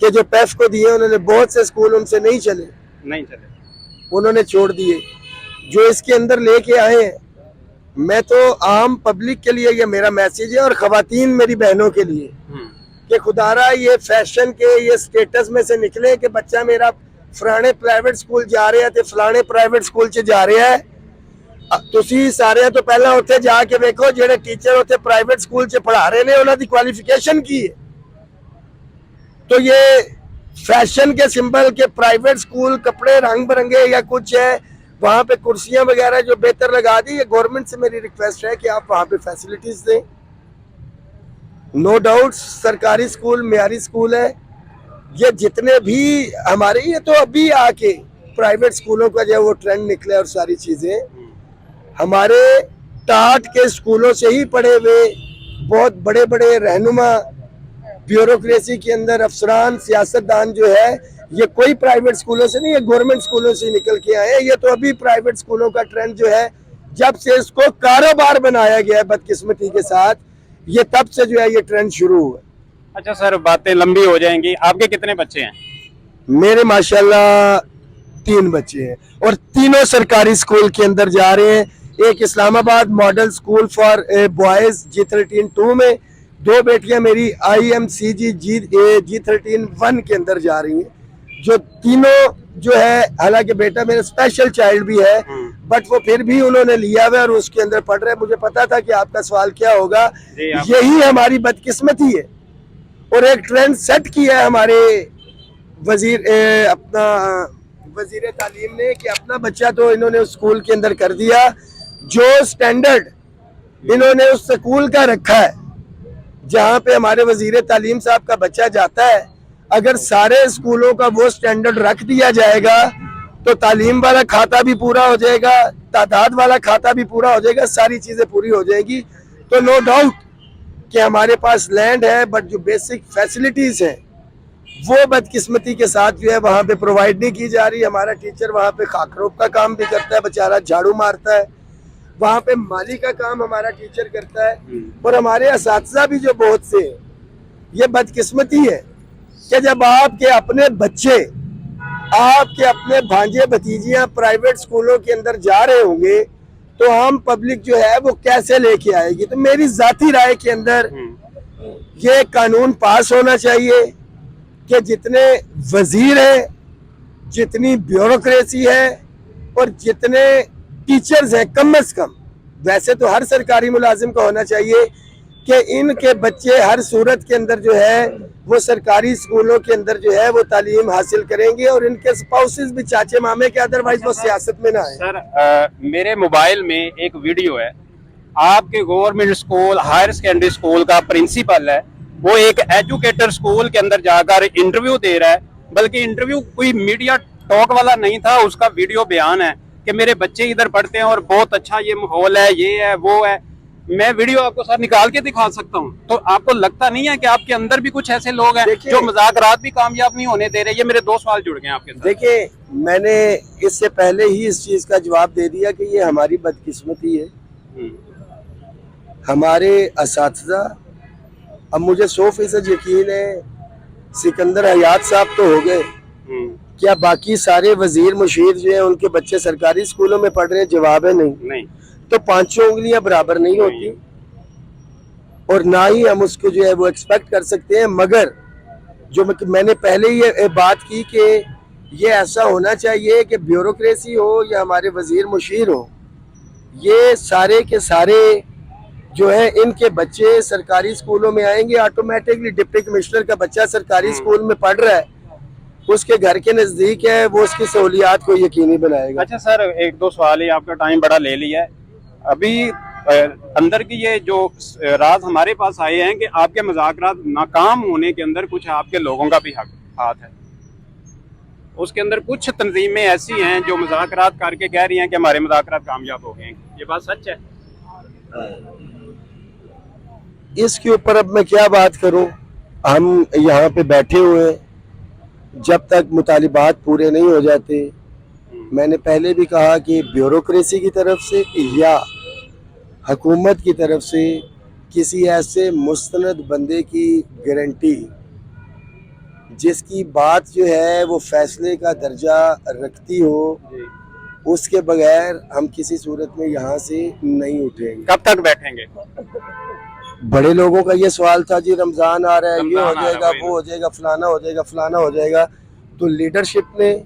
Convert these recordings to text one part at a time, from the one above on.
کہ جو پیف کو دیے انہوں نے بہت سے اسکول ان سے نہیں چلے, نہیں چلے. انہوں نے چھوڑ دیے. جو اس کے اندر لے کے آئے ہیں, میں تو عام پبلک کے لیے یہ میرا میسیج ہے, اور خواتین میری بہنوں کے لیے, کہ خدارا یہ فیشن کے یہ سٹیٹس میں سے نکلے کہ بچہ میرا فلانے پرائیویٹ سکول جا رہا ہے تے فلانے پرائیویٹ سکول چ جا رہا ہے. تسی سارے تو پہلا اتنے جا کے ویکھو جہے ٹیچر اتنے پرائیویٹ سکول چ پڑھا رہے ہیں انہوں دی کوالیفیکیشن کی ہے. تو یہ فیشن کے سمبل کے پرائیویٹ سکول کپڑے رنگ برنگے یا کچھ ہے, وہاں پہ کرسیاں وغیرہ جو بہتر لگا دی, یہ گورنمنٹ سے میری ریکویسٹ ہے کہ آپ وہاں پہ فیسلٹیز دیں. نو ڈاؤٹ سرکاری سکول معیاری سکول ہے. یہ جتنے بھی ہمارے, یہ تو ابھی آ کے پرائیویٹ سکولوں کا جو ہے وہ ٹرینڈ نکلے, اور ساری چیزیں ہمارے ٹاٹ کے سکولوں سے ہی پڑھے ہوئے بہت بڑے بڑے رہنما بیوروکریسی کے اندر افسران سیاستدان جو ہے, یہ کوئی پرائیویٹ سکولوں سے نہیں, یہ گورنمنٹ سکولوں سے نکل کے آئے ہیں. یہ تو ابھی پرائیویٹ سکولوں کا ٹرینڈ جو ہے, جب سے اس کو کاروبار بنایا گیا ہے بدقسمتی کے ساتھ, یہ تب سے جو ہے یہ ٹرینڈ شروع ہوا. اچھا سر, باتیں لمبی ہو جائیں گی. آپ کے کتنے بچے ہیں؟ میرے ماشاءاللہ 3 بچے ہیں, اور تینوں سرکاری سکول کے اندر جا رہے ہیں. ایک اسلام آباد model school for boys G13-2 میں, 2 بیٹیاں میری IMCG G13-1 کے اندر جا رہی ہیں. جو تینوں جو ہے, حالانکہ بیٹا میرا اسپیشل چائلڈ بھی ہے, بٹ وہ پھر بھی انہوں نے لیا ہوا اور اس کے اندر پڑھ رہے. مجھے پتا تھا کہ آپ کا سوال کیا ہوگا. یہی ہماری بدقسمتی ہے, اور ایک ٹرینڈ سیٹ کیا ہے ہمارے اپنا وزیر تعلیم نے, کہ اپنا بچہ تو انہوں نے اس سکول کے اندر کر دیا جو سٹینڈرڈ انہوں نے اس سکول کا رکھا ہے, جہاں پہ ہمارے وزیر تعلیم صاحب کا بچہ جاتا ہے. اگر سارے اسکولوں کا وہ سٹینڈرڈ رکھ دیا جائے گا تو تعلیم والا کھاتا بھی پورا ہو جائے گا, تعداد والا کھاتا بھی پورا ہو جائے گا, ساری چیزیں پوری ہو جائیں گی. تو نو ڈاؤٹ کہ ہمارے پاس لینڈ ہے, بٹ جو بیسک فیسلٹیز ہیں وہ بدقسمتی کے ساتھ جو ہے وہاں پہ پرووائڈ نہیں کی جا رہی. ہمارا ٹیچر وہاں پہ خاکروب کا کام بھی کرتا ہے, بیچارہ جھاڑو مارتا ہے. وہاں پہ مالی کا کام ہمارا ٹیچر کرتا ہے. اور ہمارے اساتذہ بھی جو بہت سے ہیں, یہ بدقسمتی ہے کہ جب آپ کے اپنے بچے, آپ کے اپنے بھانجے بھتیجیاں پرائیویٹ سکولوں کے اندر جا رہے ہوں گے تو عام پبلک جو ہے وہ کیسے لے کے آئے گی. تو میری ذاتی رائے کے اندر یہ قانون پاس ہونا چاہیے کہ جتنے وزیر ہیں, جتنی بیوروکریسی ہے, اور جتنے ٹیچرز ہیں, کم از کم, ویسے تو ہر سرکاری ملازم کا ہونا چاہیے کہ ان کے بچے ہر صورت کے اندر جو ہے وہ سرکاری سکولوں کے اندر جو ہے وہ تعلیم حاصل کریں گے, اور ان کے سپاؤسز بھی چاچے مامے کے, ادروائز وہ سیاست میں نہ آئیں. سر میرے موبائل میں ایک ویڈیو ہے, آپ کے government school higher secondary school کا پرنسپل ہے, وہ ایک ایجوکیٹر سکول کے اندر جا کر انٹرویو دے رہا ہے, بلکہ انٹرویو کوئی میڈیا ٹاک والا نہیں تھا, اس کا ویڈیو بیان ہے کہ میرے بچے ادھر پڑھتے ہیں اور بہت اچھا یہ ماحول ہے, یہ ہے وہ ہے. میں ویڈیو آپ کو ساتھ نکال کے دکھا سکتا ہوں. تو آپ کو لگتا نہیں ہے کہ آپ کے اندر بھی کچھ ایسے لوگ ہیں جو مذاکرات بھی کامیاب نہیں ہونے دے رہے؟ یہ میرے 2 سوال جڑ گئے آپ کے ساتھ. دیکھیں, میں نے اس سے پہلے ہی اس چیز کا جواب دے دیا کہ یہ ہماری بدقسمتی ہے. ہمارے اساتذہ, اب مجھے 100% یقین ہے سکندر حیات صاحب تو ہو گئے, کیا باقی سارے وزیر مشیر جو ہیں ان کے بچے سرکاری سکولوں میں پڑھ رہے ہیں؟ جواب ہے نہیں. تو 5 انگلیاں برابر نہیں ہوتی, اور نہ ہی ہم اس کو جو ہے وہ ایکسپیکٹ کر سکتے ہیں. مگر جو میں نے پہلے یہ بات کی کہ یہ ایسا ہونا چاہیے کہ بیوروکریسی ہو یا ہمارے وزیر مشیر ہو, یہ سارے کے سارے جو ہے ان کے بچے سرکاری سکولوں میں آئیں گے. آٹومیٹکلی ڈپٹی کمشنر کا بچہ سرکاری سکول میں پڑھ رہا ہے, اس کے گھر کے نزدیک ہے, وہ اس کی سہولیات کو یقینی بنائے گا. اچھا سر, 1-2 سوال ہی, آپ کا ٹائم بڑا لے لیا ہے. ابھی اندر کی یہ جو راز ہمارے پاس آئے ہیں کہ آپ کے مذاکرات ناکام ہونے کے اندر کچھ آپ کے لوگوں کا بھی ہاتھ ہے. اس کے اندر کچھ تنظیمیں ایسی ہیں جو مذاکرات کر کے کہہ رہی ہیں کہ ہمارے مذاکرات کامیاب ہو گئے ہیں. یہ بات سچ ہے؟ اس کے اوپر اب میں کیا بات کروں. ہم یہاں پہ بیٹھے ہوئے, جب تک مطالبات پورے نہیں ہو جاتے, میں نے پہلے بھی کہا کہ بیوروکریسی کی طرف سے یا حکومت کی طرف سے کسی ایسے مستند بندے کی گارنٹی جس کی بات جو ہے وہ فیصلے کا درجہ رکھتی ہو، اس کے بغیر ہم کسی صورت میں یہاں سے نہیں اٹھیں گے۔ کب تک بیٹھیں گے؟ بڑے لوگوں کا یہ سوال تھا جی رمضان آ رہا ہے، یہ ہو رمضان آ جائے رہا گا، ہے، وہ ہو جائے گا، فلانا ہو جائے گا، فلانا ہو جائے گا، تو لیڈرشپ نے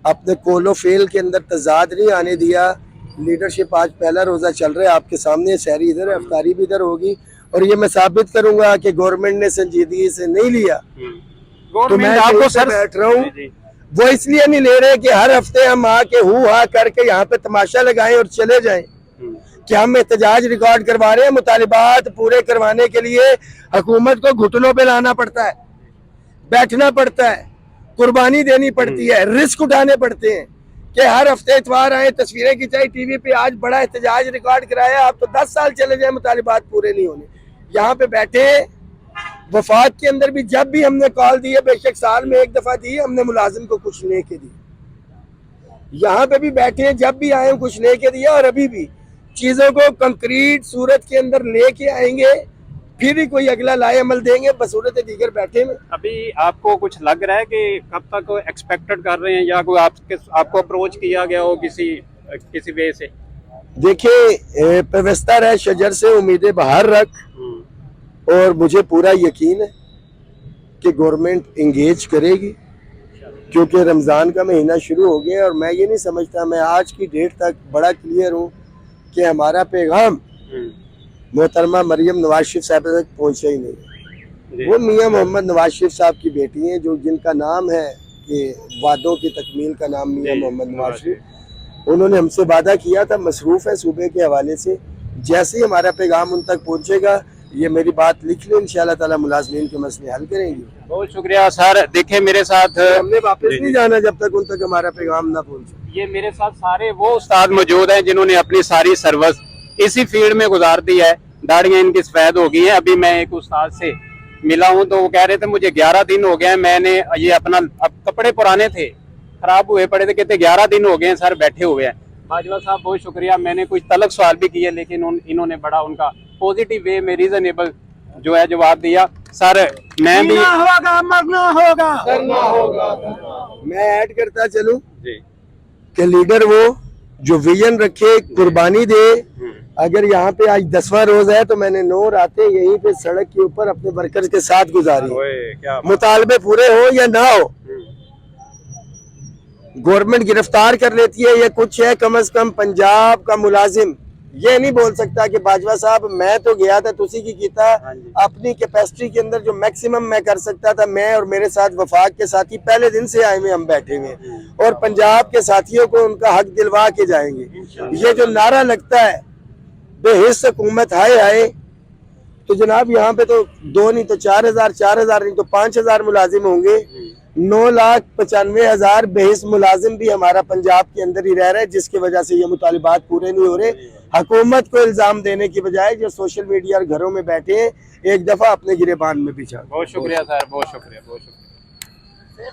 اپنے کول و فیل کے اندر تضاد نہیں آنے دیا۔ لیڈرشپ آج پہلا روزہ چل رہا ہے، آپ کے سامنے سحری ادھر ہے، افطاری بھی ادھر ہوگی، اور یہ میں ثابت کروں گا کہ گورنمنٹ نے سنجیدگی سے نہیں لیا۔ تو میں گورنمنٹ آپ کو کہیں پہ سر بیٹھ رہا ہوں، جی وہ اس لیے نہیں لے رہے کہ ہر ہفتے ہم آ کے ہا کر کے یہاں پہ تماشا لگائیں اور چلے جائیں، کہ ہم احتجاج ریکارڈ کروا رہے ہیں۔ مطالبات پورے کروانے کے لیے حکومت کو گھٹنوں پہ لانا پڑتا ہے، بیٹھنا پڑتا ہے، قربانی دینی پڑتی ہے، رسک اٹھانے پڑتے ہیں کہ ہر ہفتے اتوار آئے، تصویریں کھنچائی ٹی وی پہ، آج بڑا احتجاج ریکارڈ کرایا، آپ تو 10 سال چلے جائیں مطالبات پورے نہیں ہونے۔ یہاں پہ بیٹھے وفات کے اندر بھی جب بھی ہم نے کال دی ہے، بے شک سال میں ایک دفعہ دی ہے، ہم نے ملازم کو کچھ لے کے دی۔ یہاں پہ بھی بیٹھے ہیں، جب بھی آئے ہیں کچھ لے کے دیا، اور ابھی بھی چیزوں کو کنکریٹ صورت کے اندر لے کے آئیں گے، پھر ہی کوئی اگلا لائے عمل دیں گے، بصورت دیگر بیٹھے میں۔ ابھی آپ کو کچھ لگ رہا ہے کہ کب تک ایکسپیکٹڈ کر رہے ہیں، یا کوئی آپ کو اپروچ کیا گیا ہو کسی وے سے؟ دیکھیں پیوستہ رہ شجر سے امیدیں باہر رکھ، اور مجھے پورا یقین ہے کہ گورنمنٹ انگیج کرے گی، کیونکہ رمضان کا مہینہ شروع ہو گیا، اور میں یہ نہیں سمجھتا، میں آج کی ڈیٹ تک بڑا کلیئر ہوں کہ ہمارا پیغام محترمہ مریم نواز شریف صاحب تک پہنچا ہی نہیں۔ وہ میاں محمد نواز شریف صاحب کی بیٹی ہیں، جو جن کا نام ہے کہ وعدوں کی تکمیل کا نام میاں محمد نواز شریف، انہوں نے ہم سے وعدہ کیا تھا، مصروف ہے صوبے کے حوالے سے، جیسے ہی ہمارا پیغام ان تک پہنچے گا، یہ میری بات لکھ لیں، انشاءاللہ تعالی ملازمین کے مسئلے حل کریں گے۔ بہت شکریہ سر۔ دیکھیں میرے ساتھ ہم نے واپس نہیں جانا جب تک ان تک ہمارا پیغام نہ پہنچے۔ یہ میرے ساتھ سارے وہ استاد موجود ہیں جنہوں نے اپنی ساری سروس اسی فیلڈ میں گزار دی ہے، داڑیاں ان کی سفید ہو گئی ہیں۔ ابھی میں ایک استاد سے ملا ہوں تو وہ کہہ رہے تھے مجھے 11 دن ہو گئے ہیں، میں نے یہ اپنا اب کپڑے پرانے تھے خراب ہوئے پڑے تھے، کہتے 11 دن ہو گئے ہیں سر بیٹھے ہوئے ہیں۔ باجوہ صاحب بہت شکریہ، میں نے کچھ تلخ سوال بھی کیے لیکن انہوں نے بڑا ان کا پوزیٹیو وے میں ریزنیبل جو ہے جواب دیا۔ سر میں بھی ہوگا مرنا ہوگا کرنا ہوگا۔ میں ایڈ کرتا چلوں جی کہ لیڈر وہ جو ویژن رکھے، قربانی دے۔ اگر یہاں پہ آج 10واں روز ہے تو میں نے 9 راتیں یہیں پہ سڑک کے اوپر اپنے ورکرز کے ساتھ گزاری، مطالبے پورے ہو یا نہ ہو۔ گورنمنٹ گرفتار کر لیتی ہے، یہ کچھ ہے، کم از کم پنجاب کا ملازم یہ نہیں بول سکتا کہ باجوہ صاحب میں تو گیا تھا تسی کی کیتا، اپنی کیپیسٹی کے اندر جو میکسیمم میں کر سکتا تھا، میں اور میرے ساتھ وفاق کے ساتھی پہلے دن سے آئے ہوئے ہم بیٹھے ہوئے، اور پنجاب کے ساتھیوں کو ان کا حق دلوا کے جائیں گے۔ یہ جو نعرہ لگتا ہے بے حس حکومت ہائے ہائے، تو جناب یہاں پہ تو 2 نہیں تو 4,000 نہیں تو 5,000 ملازم ہوں گے۔ 9,95,000 بے حس ملازم بھی ہمارا پنجاب کے اندر ہی رہ رہے ہیں، جس کی وجہ سے یہ مطالبات پورے نہیں ہو رہے۔ حکومت کو الزام دینے کی بجائے جو سوشل میڈیا اور گھروں میں بیٹھے ہیں، ایک دفعہ اپنے گریبان میں بچھا۔ بہت شکریہ سر، بہت شکریہ، بہت شکریہ۔